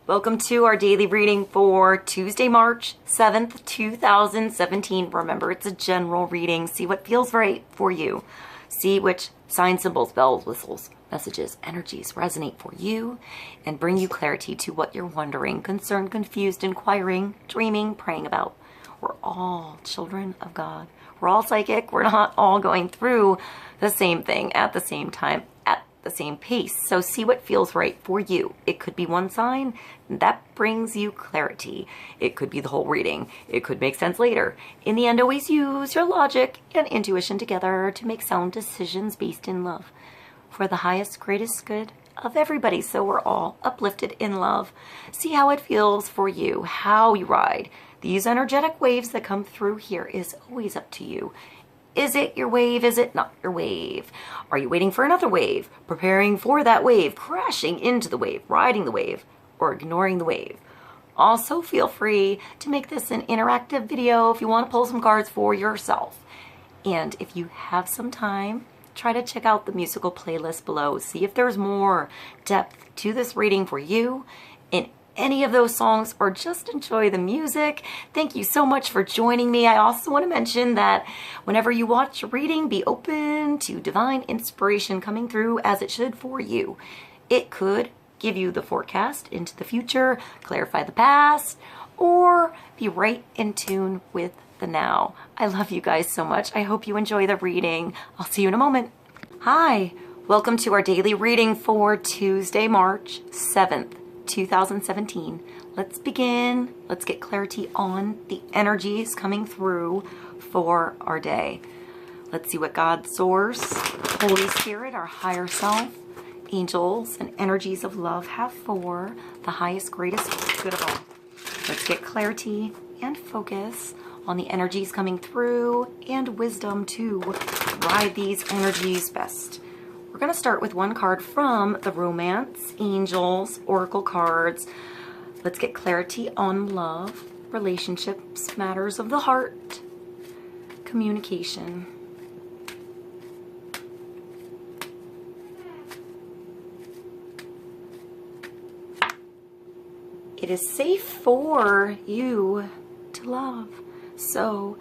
Welcome to our daily reading for Tuesday, March 7th, 2017. Remember, it's a general reading. See what feels right for you. See which sign symbols, bells, whistles, messages, energies resonate for you and bring you clarity to what you're wondering, concerned, confused, inquiring, dreaming, praying about. We're all children of God. We're all psychic. We're not all going through the same thing at the same time, at the same pace. So see what feels right for you. It could be one sign that brings you clarity. It could be the whole reading. It could make sense later. In the end, always use your logic and intuition together to make sound decisions based in love for the highest, greatest good of everybody. So we're all uplifted in love. See how it feels for you, how you ride. These energetic waves that come through here is always up to you. Is it your wave? Is it not your wave? Are you waiting for another wave? Preparing for that wave? Crashing into the wave? Riding the wave? Or ignoring the wave? Also, feel free to make this an interactive video if you want to pull some cards for yourself. And if you have some time, try to check out the musical playlist below. See if there's more depth to this reading for you in any of those songs, or just enjoy the music. Thank you so much for joining me. I also want to mention that whenever you watch a reading, be open to divine inspiration coming through as it should for you. It could give you the forecast into the future, clarify the past, or be right in tune with the now. I love you guys so much. I hope you enjoy the reading. I'll see you in a moment. Hi, welcome to our daily reading for Tuesday, March 7th. 2017. Let's begin. Let's get clarity on the energies coming through for our day. Let's see what God, Source, Holy Spirit, our higher self, angels, and energies of love have for the highest, greatest good of all. Let's get clarity and focus on the energies coming through and wisdom to ride these energies best. We're going to start with one card from the Romance, Angels, Oracle cards. Let's get clarity on love, relationships, matters of the heart, communication. It is safe for you to love. So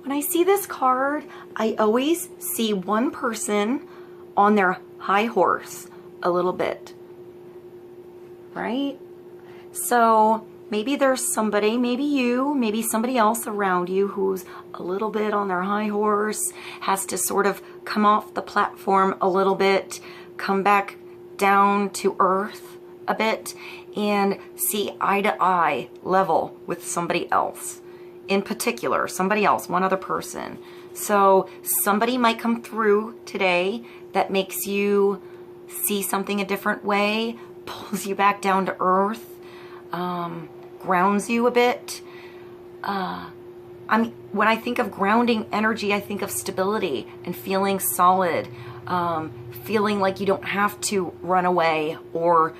when I see this card, I always see one person on their high horse a little bit, right? So maybe there's somebody, maybe you, maybe somebody else around you who's a little bit on their high horse, has to sort of come off the platform a little bit, come back down to earth a bit, and see eye to eye level with somebody else. In particular, somebody else, one other person. So somebody might come through today that makes you see something a different way, pulls you back down to earth, grounds you a bit. When I think of grounding energy, I think of stability and feeling solid, feeling like you don't have to run away or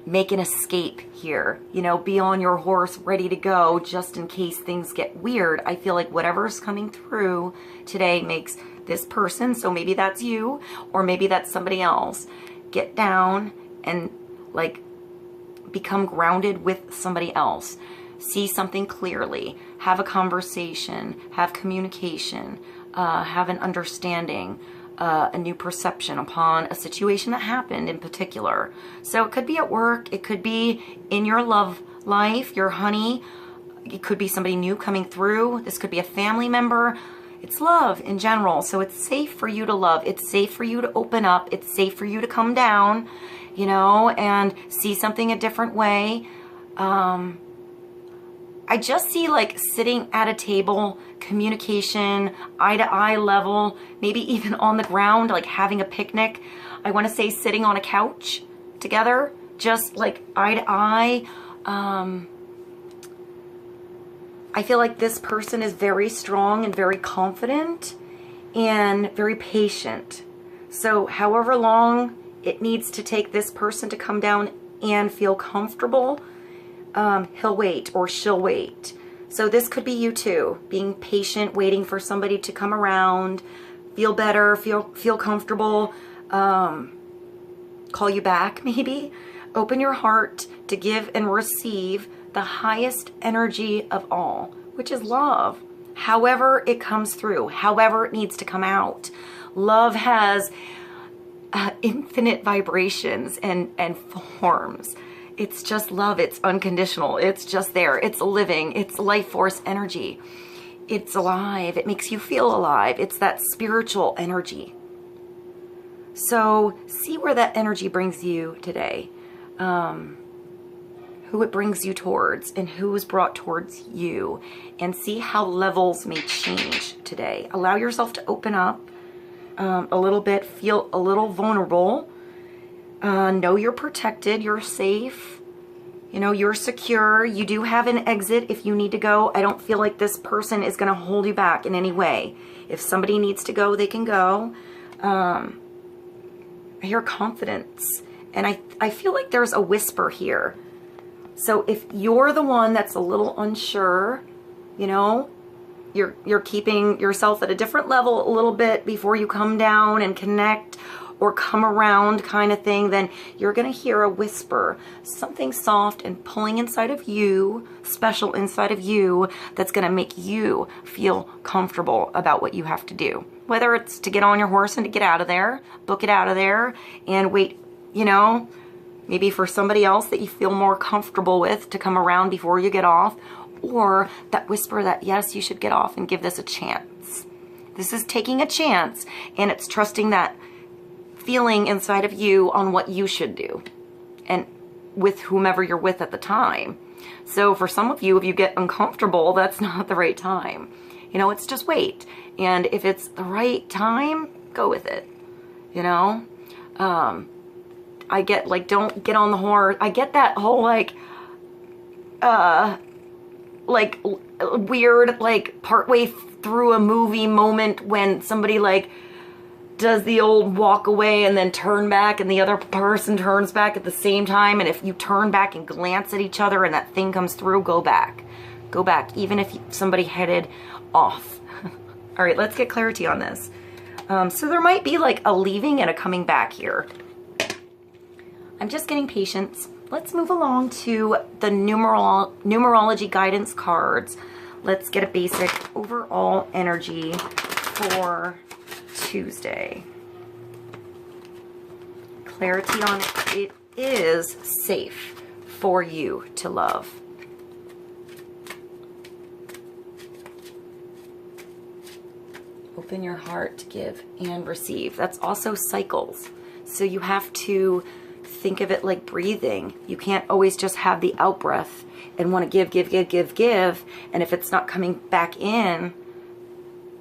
make an escape here, you know, be on your horse ready to go just in case things get weird. I feel like whatever's coming through today makes this person, so maybe that's you or maybe that's somebody else, get down and like become grounded with somebody else. See something clearly, have a conversation, have communication, have an understanding, a new perception upon a situation that happened in particular. So it could be at work, it could be in your love life, your honey, it could be somebody new coming through, this could be a family member. It's love in general, so it's safe for you to love, it's safe for you to open up, it's safe for you to come down, you know, and see something a different way. I just see like sitting at a table, communication, eye-to-eye level, maybe even on the ground, like having a picnic. I want to say sitting on a couch together, just like eye-to-eye. I feel like this person is very strong and very confident and very patient. So however long it needs to take this person to come down and feel comfortable, he'll wait or she'll wait. So this could be you too, being patient, waiting for somebody to come around, feel better, feel comfortable, call you back maybe, Open your heart to give and receive the highest energy of all, which is love. However it comes through, however it needs to come out. Love has infinite vibrations and forms. It's just love. It's unconditional. It's just there. It's living. It's life force energy. It's alive. It makes you feel alive. It's that spiritual energy. So see where that energy brings you today. Who it brings you towards and who is brought towards you, and see how levels may change today. Allow yourself to open up a little bit, feel a little vulnerable. Know you're protected, you're safe, you know, you're secure. You do have an exit if you need to go. I don't feel like this person is going to hold you back in any way. If somebody needs to go, they can go. I hear confidence, and I feel like there's a whisper here. So if you're the one that's a little unsure, you know, you're keeping yourself at a different level a little bit before you come down and connect or come around kind of thing, then you're going to hear a whisper, something soft and pulling inside of you, special inside of you, that's going to make you feel comfortable about what you have to do. Whether it's to get on your horse and to get out of there, book it out of there and wait, you know, maybe for somebody else that you feel more comfortable with to come around before you get off, or that whisper that, yes, you should get off and give this a chance. This is taking a chance, and it's trusting that feeling inside of you on what you should do and with whomever you're with at the time. So for some of you, if you get uncomfortable, that's not the right time. You know, it's just wait. And if it's the right time, go with it. You know? I get like, don't get on the horse. I get that whole like weird, like partway through a movie moment when somebody like does the old walk away and then turn back and the other person turns back at the same time. And if you turn back and glance at each other and that thing comes through, go back. Go back, even if somebody headed off. All right, let's get clarity on this. So there might be like a leaving and a coming back here. I'm just getting patience. Let's move along to the numerology guidance cards. Let's get a basic overall energy for Tuesday. Clarity on it is safe for you to love. Open your heart to give and receive. That's also cycles. So you have to think of it like breathing. You can't always just have the out breath and want to give. And if it's not coming back in,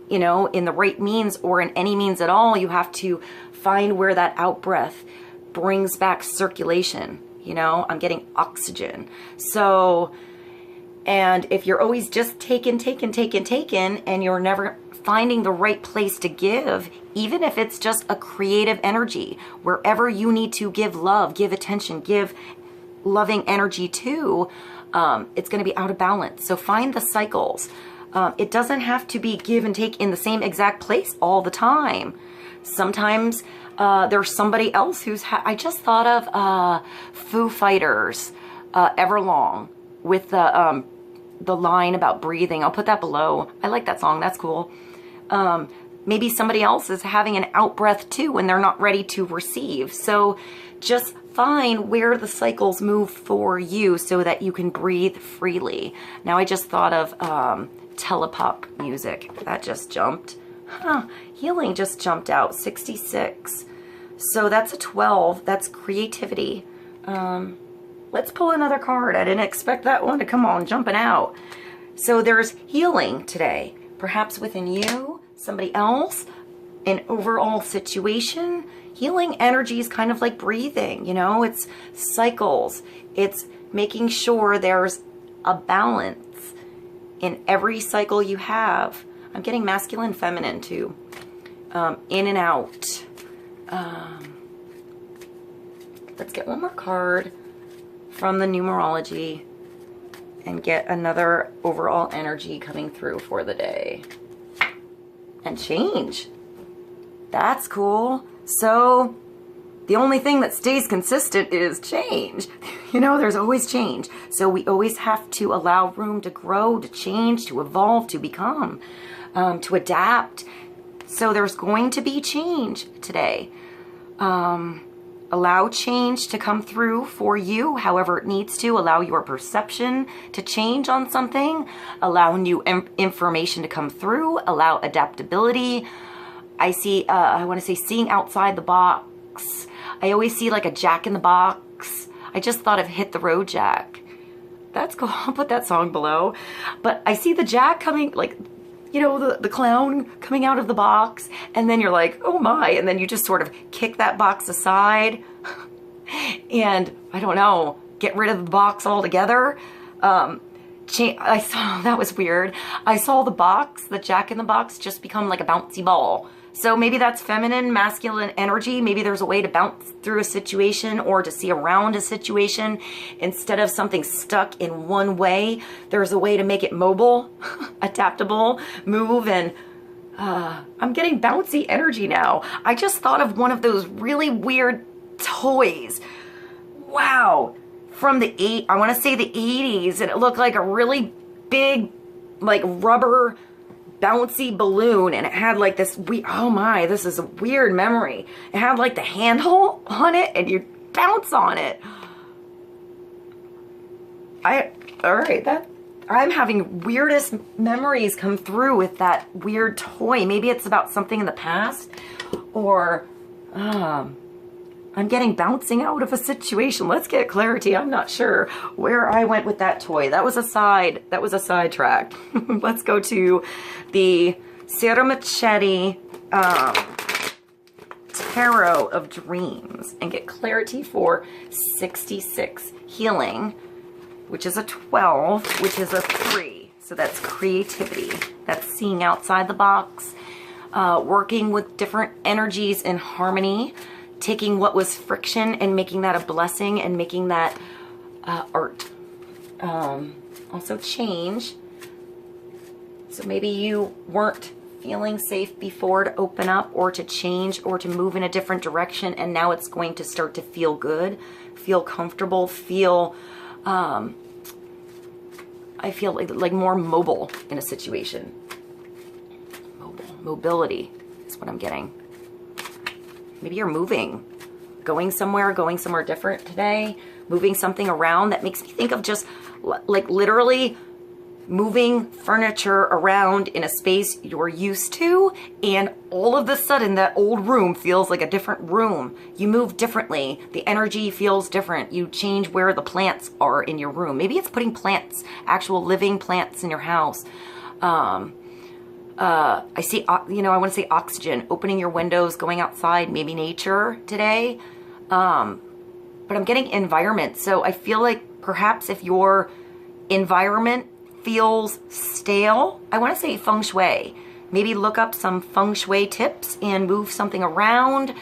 you know, in the right means or in any means at all, you have to find where that out breath brings back circulation. You know, I'm getting oxygen. So, and if you're always just taking, and you're never finding the right place to give, even if it's just a creative energy, wherever you need to give love, give attention, give loving energy to, it's going to be out of balance. So find the cycles. It doesn't have to be give and take in the same exact place all the time. Sometimes there's somebody else who's, I just thought of Foo Fighters, Everlong, with the line about breathing. I'll put that below. I like that song. That's cool. Maybe somebody else is having an out breath too when they're not ready to receive. So just find where the cycles move for you so that you can breathe freely. Now I just thought of telepop music. That just jumped. Healing just jumped out. 66. So that's a 12. That's creativity. Let's pull another card. I didn't expect that one to come on jumping out. So there's healing today. Perhaps within you, somebody else, an overall situation. Healing energy is kind of like breathing, you know, it's cycles. It's making sure there's a balance in every cycle you have. I'm getting masculine, feminine too. In and out. Let's get one more card from the numerology and get another overall energy coming through for the day. And change. That's cool. So the only thing that stays consistent is change. You know, there's always change. So we always have to allow room to grow, to change, to evolve, to become, to adapt. So there's going to be change today. Allow change to come through for you however it needs to. Allow your perception to change on something. Allow new information to come through. Allow adaptability. I see, I want to say seeing outside the box. I always see like a Jack in the Box. I just thought of Hit the Road Jack. That's cool. I'll put that song below. But I see the Jack coming, like, you know, the clown coming out of the box, and then you're like, oh my, and then you just sort of kick that box aside and, I don't know, get rid of the box altogether. I saw, that was weird. I saw the box, the Jack in the Box, just become like a bouncy ball. So maybe that's feminine, masculine energy. Maybe there's a way to bounce through a situation or to see around a situation. Instead of something stuck in one way, there's a way to make it mobile, adaptable, move, and I'm getting bouncy energy now. I just thought of one of those really weird toys. Wow. From I want to say the 80s, and it looked like a really big, like rubber bouncy balloon, and it had like this, oh my, this is a weird memory. It had like the handle on it, and you bounce on it. All right, I'm having weirdest memories come through with that weird toy. Maybe it's about something in the past, or I'm getting bouncing out of a situation. Let's get clarity. I'm not sure where I went with that toy. That was a sidetrack. Let's go to the Sierra Machete Tarot of Dreams and get clarity for 66. Healing, which is a 12, which is a 3. So that's creativity. That's seeing outside the box, working with different energies in harmony, taking what was friction and making that a blessing and making that art. Also change. So maybe you weren't feeling safe before to open up or to change or to move in a different direction, and now it's going to start to feel good, feel comfortable, feel, I feel like more mobile in a situation. Mobility is what I'm getting. Maybe you're moving, going somewhere different today, moving something around. That makes me think of just like literally moving furniture around in a space you're used to, and all of a sudden that old room feels like a different room. You move differently. The energy feels different. You change where the plants are in your room. Maybe it's putting plants, actual living plants in your house. I see, you know, I want to say oxygen, opening your windows, going outside, maybe nature today. But I'm getting environment. So I feel like perhaps if your environment feels stale, I want to say feng shui. Maybe look up some feng shui tips and move something around.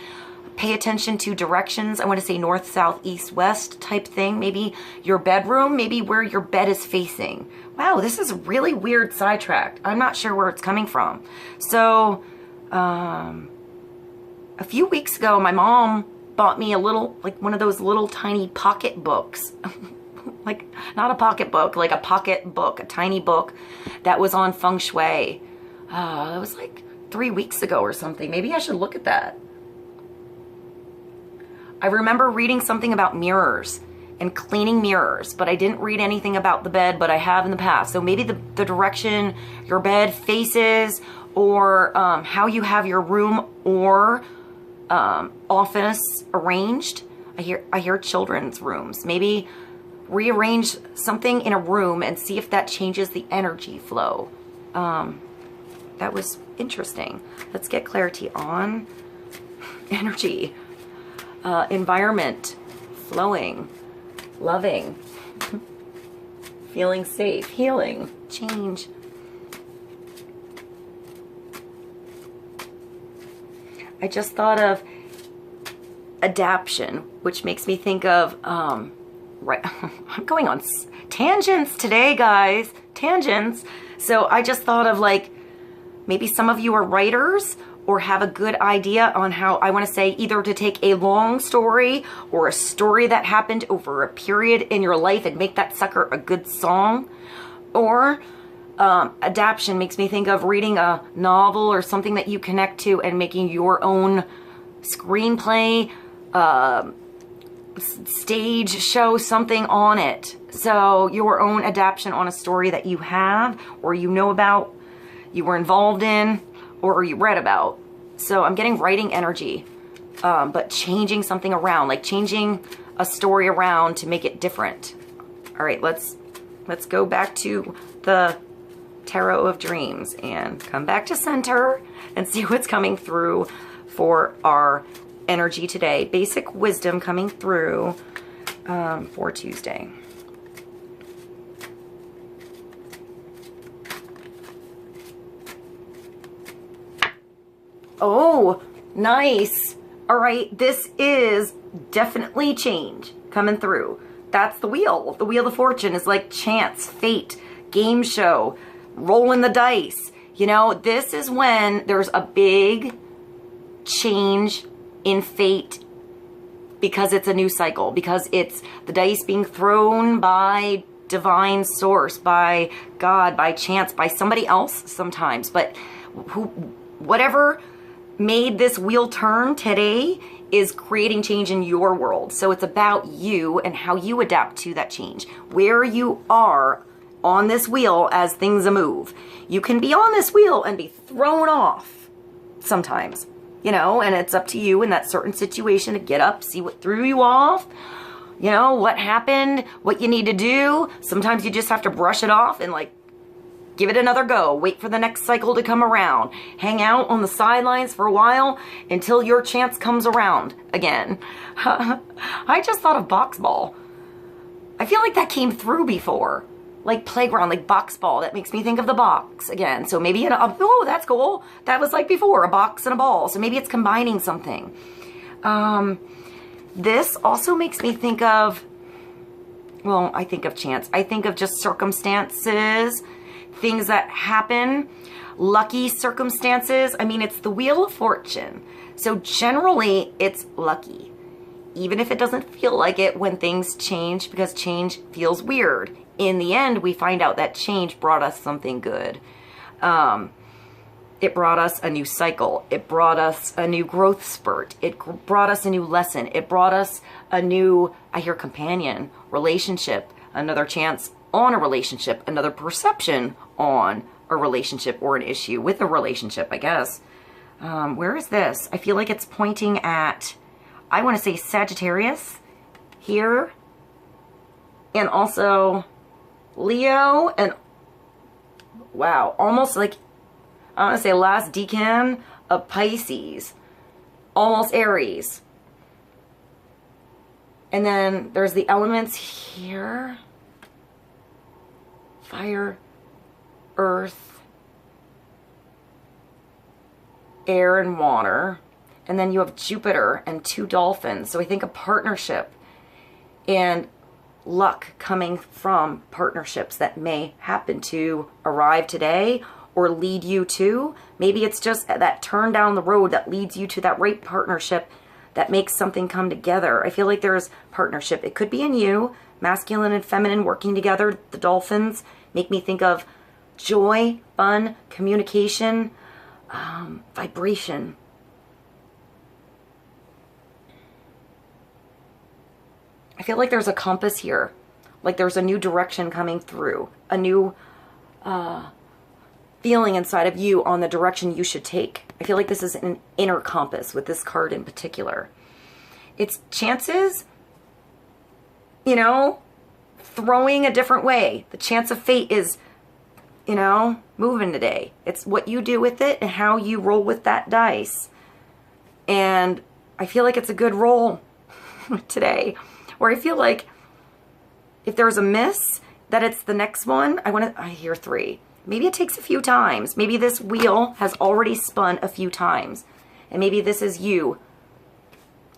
Pay attention to directions. I want to say north, south, east, west type thing. Maybe your bedroom, maybe where your bed is facing. Wow, this is really weird sidetracked. I'm not sure where it's coming from. So, a few weeks ago, my mom bought me a little, like one of those little tiny pocket books. Like, not a pocket book, like a pocket book, a tiny book that was on feng shui. It was like 3 weeks ago or something. Maybe I should look at that. I remember reading something about mirrors and cleaning mirrors, but I didn't read anything about the bed, but I have in the past. So maybe the direction your bed faces, or how you have your room or office arranged. I hear children's rooms. Maybe rearrange something in a room and see if that changes the energy flow. That was interesting. Let's get clarity on energy. Environment, flowing, loving, feeling safe, healing, change. I just thought of adaption, which makes me think of, right, I'm going on tangents today, guys, tangents. So I just thought of like, maybe some of you are writers, or have a good idea on how, I want to say, either to take a long story or a story that happened over a period in your life and make that sucker a good song. Or adaptation makes me think of reading a novel or something that you connect to and making your own screenplay, stage show, something on it. So your own adaptation on a story that you have, or you know about, you were involved in, or you read about. So I'm getting writing energy, but changing something around, like changing a story around to make it different. All right, let's go back to the Tarot of Dreams and come back to center and see what's coming through for our energy today. Basic wisdom coming through for Tuesday. Oh, nice. All right, this is definitely change coming through. That's the wheel. The Wheel of Fortune is like chance, fate, game show, rolling the dice. You know, this is when there's a big change in fate because it's a new cycle, because it's the dice being thrown by divine source, by God, by chance, by somebody else sometimes. But whatever made this wheel turn today is creating change in your world. So it's about you and how you adapt to that change, where you are on this wheel as things move. You can be on this wheel and be thrown off sometimes, you know, and it's up to you in that certain situation to get up, see what threw you off, you know, what happened, what you need to do. Sometimes you just have to brush it off and like give it another go. Wait for the next cycle to come around. Hang out on the sidelines for a while until your chance comes around again. I just thought of box ball. I feel like that came through before. Like playground, like box ball. That makes me think of the box again. So maybe, oh, that's cool. That was like before, a box and a ball. So maybe it's combining something. This also makes me think of, well, I think of chance. I think of just circumstances, things that happen, lucky circumstances. I mean, it's the Wheel of Fortune. So generally, it's lucky. Even if it doesn't feel like it when things change, because change feels weird. In the end, we find out that change brought us something good. It brought us a new cycle. It brought us a new growth spurt. It brought us a new lesson. It brought us a new, I hear, companion, relationship, another chance on a relationship, another perception on a relationship or an issue with a relationship, I guess. Where is this? I feel like it's pointing at, I want to say Sagittarius here, and also Leo, and wow, almost like, I want to say last decan of Pisces, almost Aries. And then there's the elements here. Fire, earth, air, and water. And then you have Jupiter and two dolphins. So I think a partnership and luck coming from partnerships that may happen to arrive today or lead you to. Maybe it's just that turn down the road that leads you to that right partnership that makes something come together. I feel like there's partnership. It could be in you, masculine and feminine working together. The dolphins make me think of joy, fun, communication, vibration. I feel like there's a compass here. Like there's a new direction coming through. A new feeling inside of you on the direction you should take. I feel like this is an inner compass with this card in particular. It's chances, you know, throwing a different way. The chance of fate is, you know, moving today. It's what you do with it and how you roll with that dice. And I feel like it's a good roll today. Or I feel like if there's a miss, that it's the next one. I hear 3. Maybe it takes a few times. Maybe this wheel has already spun a few times. And maybe this is you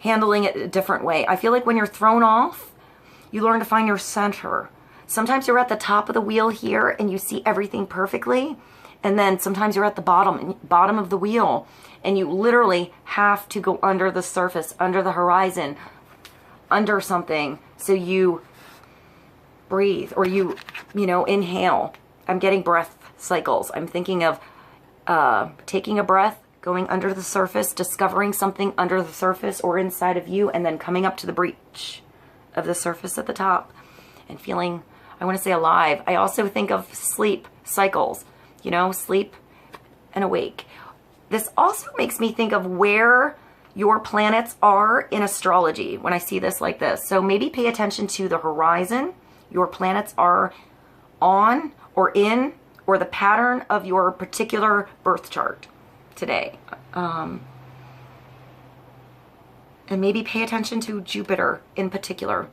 handling it a different way. I feel like when you're thrown off, you learn to find your center. Sometimes you're at the top of the wheel here and you see everything perfectly. And then sometimes you're at the bottom of the wheel, and you literally have to go under the surface, under the horizon, under something, so you breathe, or you know, inhale. I'm getting breath cycles. I'm thinking of taking a breath, going under the surface, discovering something under the surface or inside of you, and then coming up to the breach of the surface at the top and feeling, I want to say, alive. I also think of sleep cycles, you know, sleep and awake. This also makes me think of where your planets are in astrology when I see this like this. So maybe pay attention to the horizon your planets are on or in, or the pattern of your particular birth chart today. And maybe pay attention to Jupiter in particular.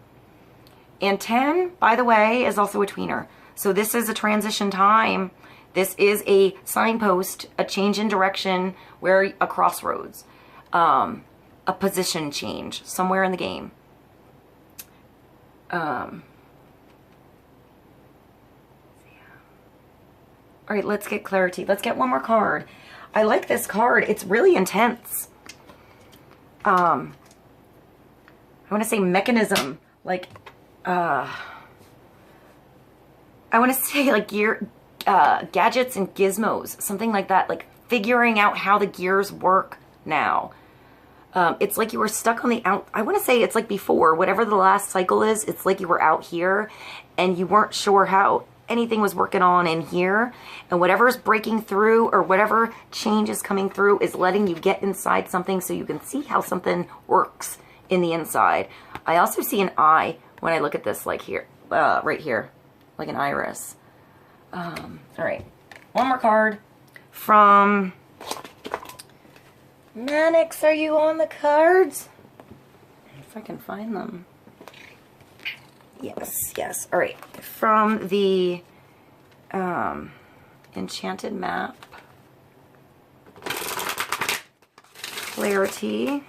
And 10, by the way, is also a tweener. So this is a transition time. This is a signpost, a change in direction, where a crossroads, a position change somewhere in the game. All right, let's get clarity. Let's get one more card. I like this card. It's really intense. I want to say mechanism, like, I want to say like gadgets and gizmos, something like that, like figuring out how the gears work now. It's like you were stuck on the I want to say it's like before, whatever the last cycle is, it's like you were out here and you weren't sure how anything was working on in here, and whatever's breaking through or whatever change is coming through is letting you get inside something so you can see how something works in the inside. I also see an eye when I look at this, like here, right here, like an iris. All right, one more card from MANNEX. Are you on the cards? If I can find them. Yes, yes. All right. From the Enchanted map. Clarity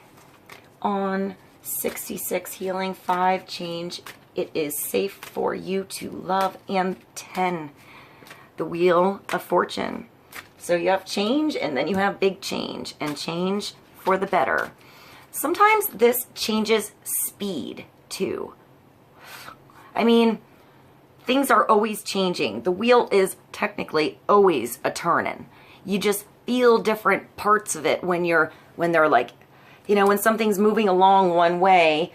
on 66, healing 5, change. It is safe for you to love. And 10, the Wheel of Fortune. So you have change, and then you have big change, and change for the better. Sometimes this changes speed too. I mean, things are always changing. The wheel is technically always a turning. You just feel different parts of it when they're like, you know, when something's moving along one way,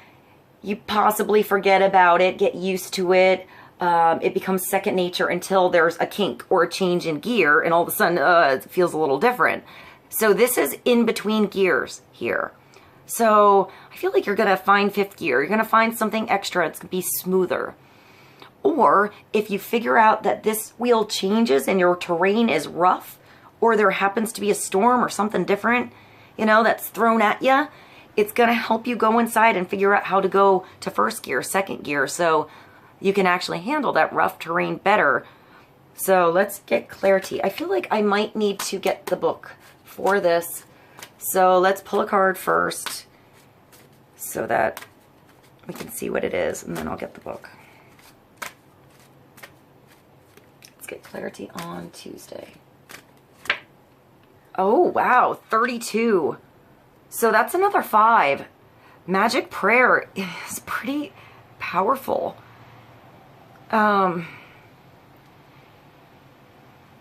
you possibly forget about it, get used to it. It becomes second nature until there's a kink or a change in gear, and all of a sudden it feels a little different. So this is in between gears here. So I feel like you're going to find fifth gear. You're going to find something extra. It's going to be smoother. Or if you figure out that this wheel changes and your terrain is rough, or there happens to be a storm or something different, you know, that's thrown at you, it's going to help you go inside and figure out how to go to first gear, second gear, so you can actually handle that rough terrain better. So let's get clarity. I feel like I might need to get the book for this. So let's pull a card first so that we can see what it is, and then I'll get the book. Let's get clarity on Tuesday. Oh, wow, 32. So that's another 5. Magic prayer is pretty powerful.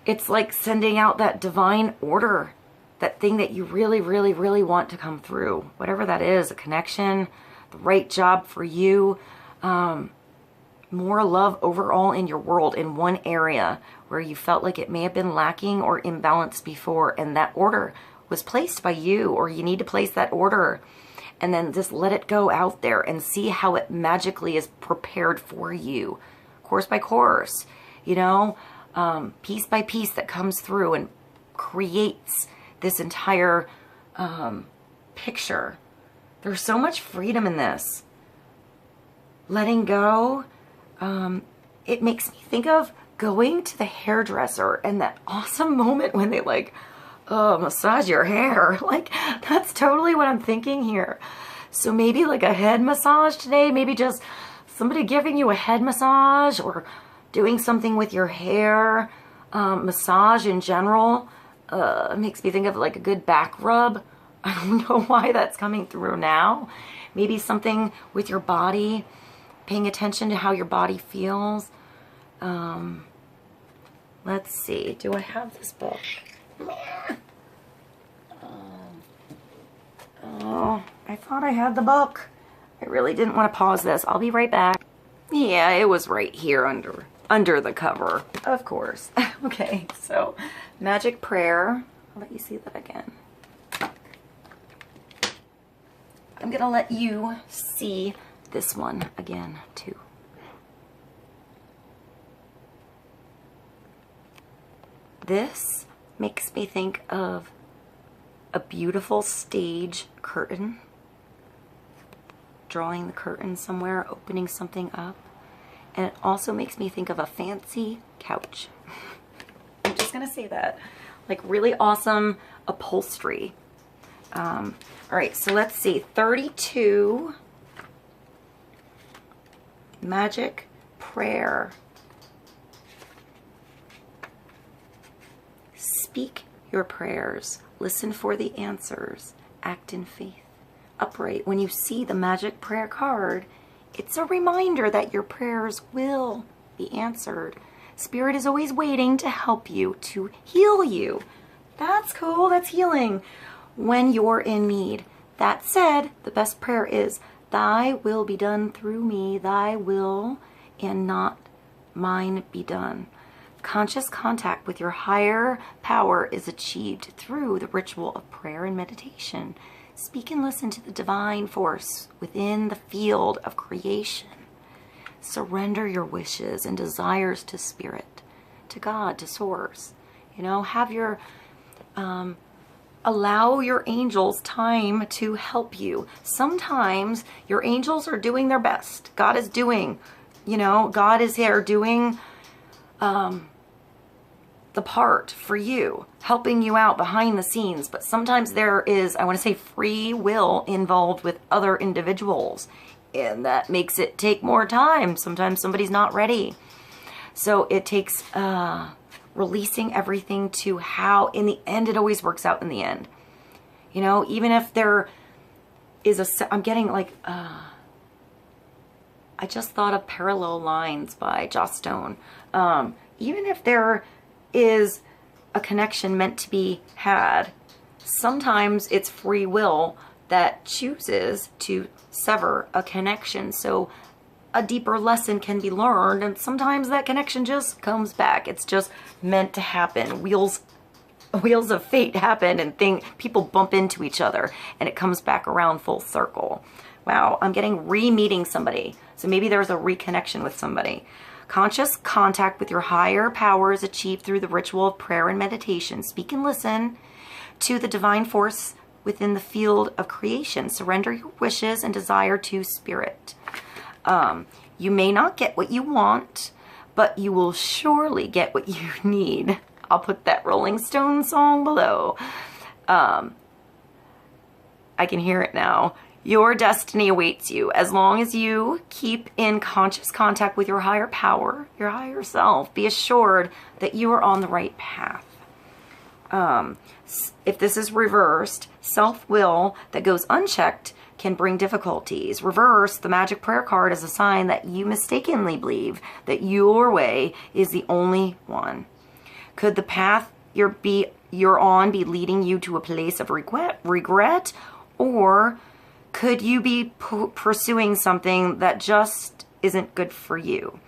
It's like sending out that divine order, that thing that you really, really, really want to come through. Whatever that is, a connection, the right job for you, more love overall in your world in one area where you felt like it may have been lacking or imbalanced before, and that order was placed by you, or you need to place that order, and then just let it go out there and see how it magically is prepared for you, course by course, you know, piece by piece, that comes through and creates this entire picture. There's so much freedom in this. Letting go, it makes me think of going to the hairdresser and that awesome moment when they like, massage your hair. Like, that's totally what I'm thinking here. So maybe like a head massage today, maybe just somebody giving you a head massage or doing something with your hair. Massage in general. It makes me think of like a good back rub. I don't know why that's coming through now. Maybe something with your body, paying attention to how your body feels. Let's see. Do I have this book? Oh, I thought I had the book. I really didn't want to pause this. I'll be right back. Yeah, it was right here under the cover, of course. Okay, so Magic Prayer. I'll let you see that again. I'm gonna let you see this one again too. This makes me think of a beautiful stage curtain. Drawing the curtain somewhere, opening something up. And it also makes me think of a fancy couch. I'm just gonna say that. Like really awesome upholstery. All right, so let's see. 32. Magic Prayer. Speak your prayers. Listen for the answers. Act in faith. Upright. When you see the Magic Prayer card, it's a reminder that your prayers will be answered. Spirit is always waiting to help you, to heal you. That's cool. That's healing when you're in need. That said, the best prayer is, Thy will be done through me. Thy will and not mine be done. Conscious contact with your higher power is achieved through the ritual of prayer and meditation. Speak and listen to the divine force within the field of creation. Surrender your wishes and desires to Spirit, to God, to Source. You know, have your, allow your angels time to help you. Sometimes your angels are doing their best. God is doing, you know, God is here doing, the part for you, helping you out behind the scenes. But sometimes there is, I want to say, free will involved with other individuals, and that makes it take more time. Sometimes somebody's not ready. So it takes releasing everything to how, in the end, it always works out in the end. You know, even if there is a, I'm getting like, I just thought of Parallel Lines by Joss Stone. Even if there is a connection meant to be had, sometimes it's free will that chooses to sever a connection so a deeper lesson can be learned, and sometimes that connection just comes back. It's just meant to happen. Wheels of fate happen, and people bump into each other, and it comes back around full circle. Wow, I'm getting re-meeting somebody. So maybe there's a reconnection with somebody. Conscious contact with your higher power is achieved through the ritual of prayer and meditation. Speak and listen to the divine force within the field of creation. Surrender your wishes and desire to Spirit. You may not get what you want, but you will surely get what you need. I'll put that Rolling Stone song below. I can hear it now. Your destiny awaits you as long as you keep in conscious contact with your higher power, your higher self. Be assured that you are on the right path. If this is reversed, self-will that goes unchecked can bring difficulties. Reverse, the Magic Prayer card is a sign that you mistakenly believe that your way is the only one. Could the path you're on be leading you to a place of regret, or could you be pursuing something that just isn't good for you?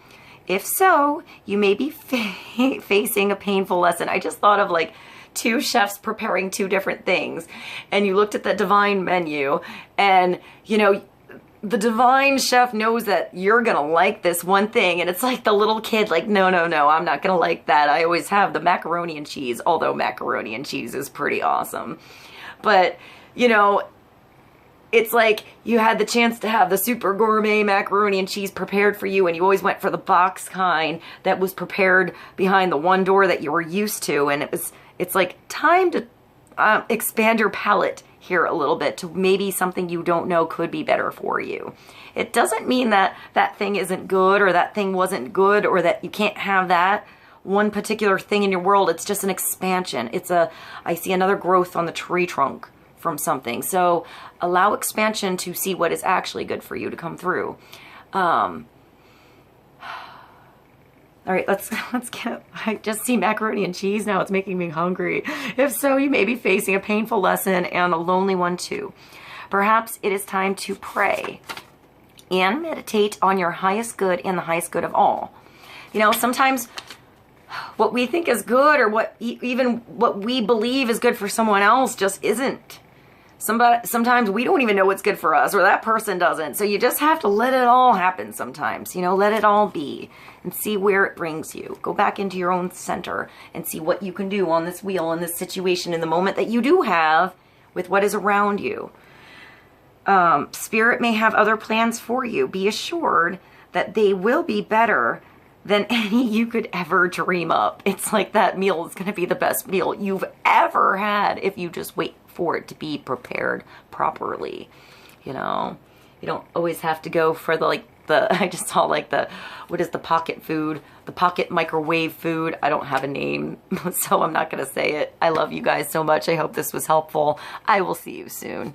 If so, you may be facing a painful lesson. I just thought of like two chefs preparing two different things, and you looked at the divine menu, and you know, the divine chef knows that you're gonna like this one thing, and it's like the little kid like, no, I'm not gonna like that. I always have the macaroni and cheese, although macaroni and cheese is pretty awesome. But, you know, it's like you had the chance to have the super gourmet macaroni and cheese prepared for you, and you always went for the box kind that was prepared behind the one door that you were used to, and it's like time to expand your palate here a little bit to maybe something you don't know could be better for you. It doesn't mean that that thing isn't good, or that thing wasn't good, or that you can't have that. one particular thing in your world. It's just an expansion. I see another growth on the tree trunk from something. So allow expansion to see what is actually good for you to come through. All right, let's get, I just see macaroni and cheese now. It's making me hungry. If so, you may be facing a painful lesson and a lonely one too. Perhaps it is time to pray and meditate on your highest good and the highest good of all. You know, sometimes what we think is good, or even what we believe is good for someone else, just isn't. Sometimes we don't even know what's good for us, or that person doesn't. So you just have to let it all happen sometimes. You know, let it all be and see where it brings you. Go back into your own center and see what you can do on this wheel, in this situation, in the moment that you do have with what is around you. Spirit may have other plans for you. Be assured that they will be better than any you could ever dream up. It's like that meal is going to be the best meal you've ever had if you just wait for it to be prepared properly. You know, you don't always have to go for I just saw what is the pocket food? The pocket microwave food. I don't have a name, so I'm not going to say it. I love you guys so much. I hope this was helpful. I will see you soon.